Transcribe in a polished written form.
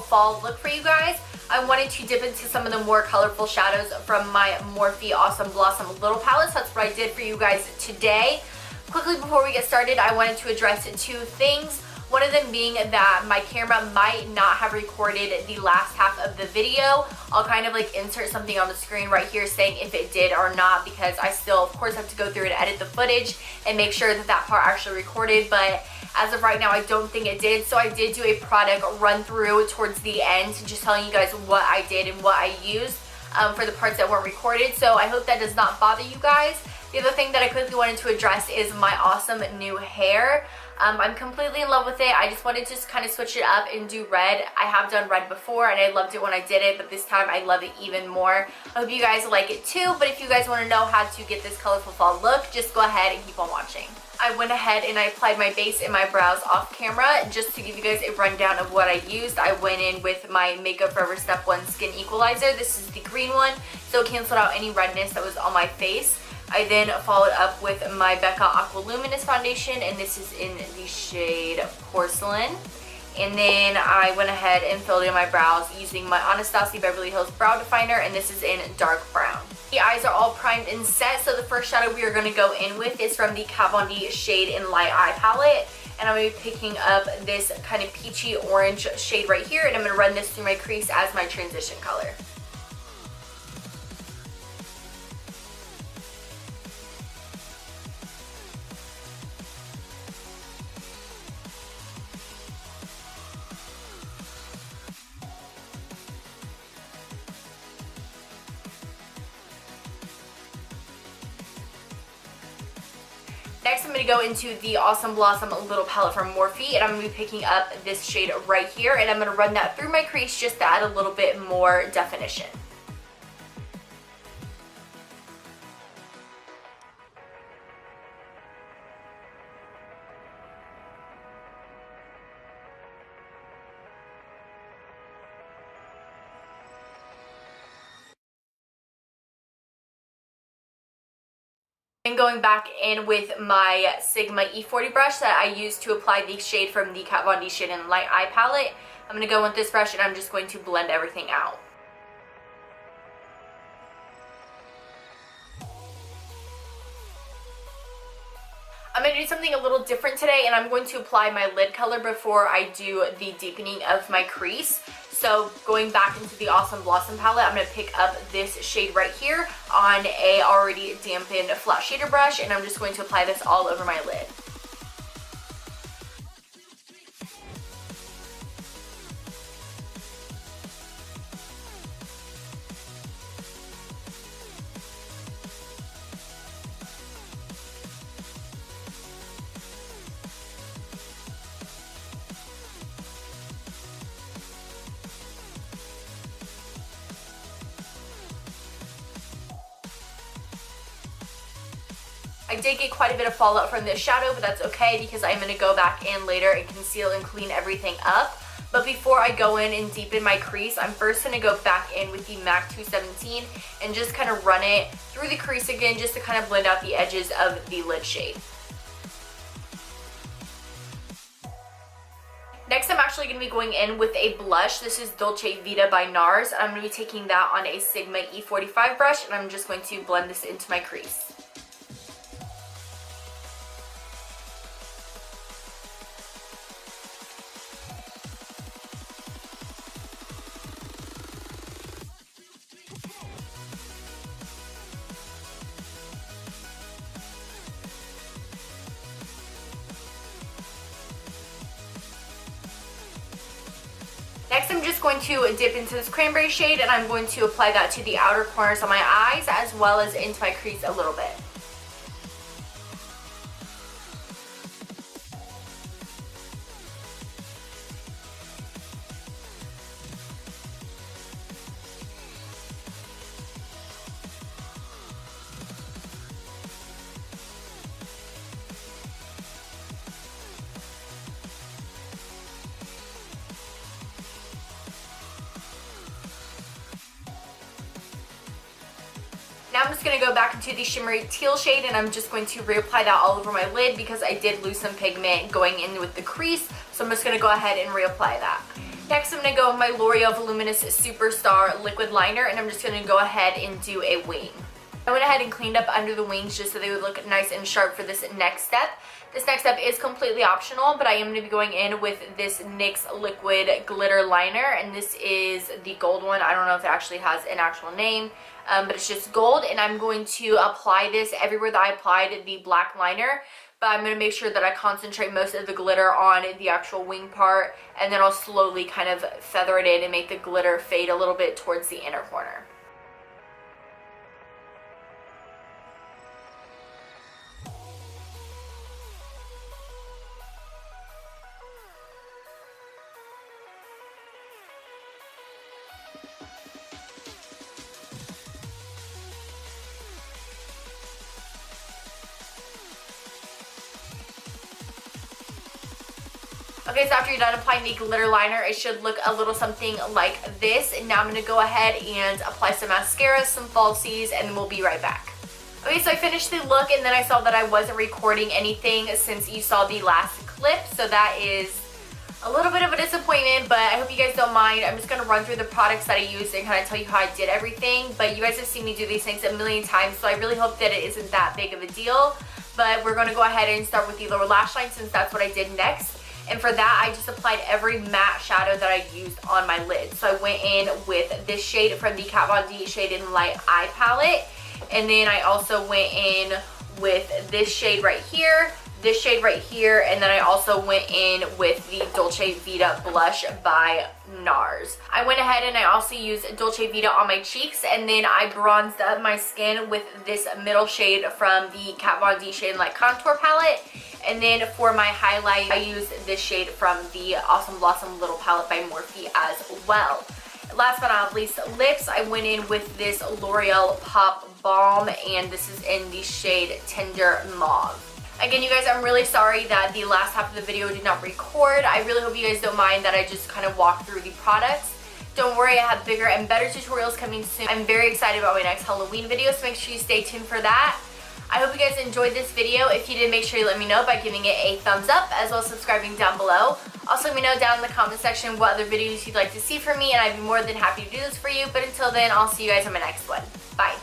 fall look for you guys, I wanted to dip into some of the more colorful shadows from my Morphe Awesome Blossom Little palettes. That's what I did for you guys today. Quickly before we get started, I wanted to address two things. One of them being that my camera might not have recorded the last half of the video. I'll kind of like insert something on the screen right here saying if it did or not, because I still of course have to go through and edit the footage and make sure that that part actually recorded, but as of right now I don't think it did. So I did do a product run through towards the end, just telling you guys what I did and what I used for the parts that weren't recorded. So I hope that does not bother you guys. The other thing that I quickly wanted to address is my awesome new hair. I'm completely in love with it. I just wanted to kind of switch it up and do red. I have done red before and I loved it when I did it, but this time I love it even more. I hope you guys like it too, but if you guys want to know how to get this colorful fall look, just go ahead and keep on watching. I went ahead and I applied my base and my brows off camera. Just to give you guys a rundown of what I used, I went in with my Makeup Forever Step 1 Skin Equalizer. This is the green one, so it canceled out any redness that was on my face. I then followed up with my Becca Aqua Luminous foundation, and this is in the shade Porcelain. And then I went ahead and filled in my brows using my Anastasia Beverly Hills Brow Definer, and this is in dark brown. The eyes are all primed and set, so the first shadow we are going to go in with is from the Kat Von D Shade in Light Eye palette. And I'm going to be picking up this kind of peachy orange shade right here, and I'm going to run this through my crease as my transition color. Next, I'm going to go into the Awesome Blossom Little palette from Morphe, and I'm going to be picking up this shade right here, and I'm going to run that through my crease just to add a little bit more definition. And going back in with my Sigma E40 brush that I used to apply the shade from the Kat Von D Shade in Light Eye palette, I'm going to go with this brush and I'm just going to blend everything out. I'm going to do something a little different today, and I'm going to apply my lid color before I do the deepening of my crease. So going back into the Awesome Blossom palette, I'm going to pick up this shade right here on a already dampened flat shader brush, and I'm just going to apply this all over my lid. I did get quite a bit of fallout from this shadow, but that's okay because I'm going to go back in later and conceal and clean everything up. But before I go in and deepen my crease, I'm first going to go back in with the MAC 217 and just kind of run it through the crease again just to kind of blend out the edges of the lid shade. Next, I'm actually going to be going in with a blush. This is Dolce Vita by NARS. I'm going to be taking that on a Sigma E45 brush, and I'm just going to blend this into my crease. Next, I'm just going to dip into this cranberry shade, and I'm going to apply that to the outer corners of my eyes as well as into my crease a little bit. Now I'm just going to go back into the shimmery teal shade, and I'm just going to reapply that all over my lid because I did lose some pigment going in with the crease, so I'm just going to go ahead and reapply that. Next, I'm going to go with my L'Oreal Voluminous Superstar Liquid Liner, and I'm just going to go ahead and do a wing. I went ahead and cleaned up under the wings just so they would look nice and sharp for this next step. This next step is completely optional, but I am going to be going in with this NYX Liquid Glitter Liner, and this is the gold one. I don't know if it actually has an actual name, but it's just gold, and I'm going to apply this everywhere that I applied the black liner. But I'm going to make sure that I concentrate most of the glitter on the actual wing part, and then I'll slowly kind of feather it in and make the glitter fade a little bit towards the inner corner. Okay, so after you're done applying the glitter liner, it should look a little something like this. And now I'm going to go ahead and apply some mascara, some falsies, and then we'll be right back. Okay, so I finished the look, and then I saw that I wasn't recording anything since you saw the last clip. So that is a little bit of a disappointment, but I hope you guys don't mind. I'm just going to run through the products that I used and kind of tell you how I did everything. But you guys have seen me do these things a million times, so I really hope that it isn't that big of a deal. But we're going to go ahead and start with the lower lash line since that's what I did next. And for that, I just applied every matte shadow that I used on my lid. So I went in with this shade from the Kat Von D Shade in Light Eye Palette. And then I also went in with this shade right here, this shade right here, and then I also went in with the Dolce Vita Blush by NARS. I went ahead and I also used Dolce Vita on my cheeks, and then I bronzed up my skin with this middle shade from the Kat Von D Shade in Light Contour Palette. And then for my highlight, I used this shade from the Awesome Blossom Little Palette by Morphe as well. Last but not least, lips. I went in with this L'Oreal Pop Balm, and this is in the shade Tender Mauve. Again, you guys, I'm really sorry that the last half of the video did not record. I really hope you guys don't mind that I just kind of walked through the products. Don't worry, I have bigger and better tutorials coming soon. I'm very excited about my next Halloween video, so make sure you stay tuned for that. I hope you guys enjoyed this video. If you did, make sure you let me know by giving it a thumbs up, as well as subscribing down below. Also, let me know down in the comment section what other videos you'd like to see from me, and I'd be more than happy to do this for you. But until then, I'll see you guys on my next one. Bye.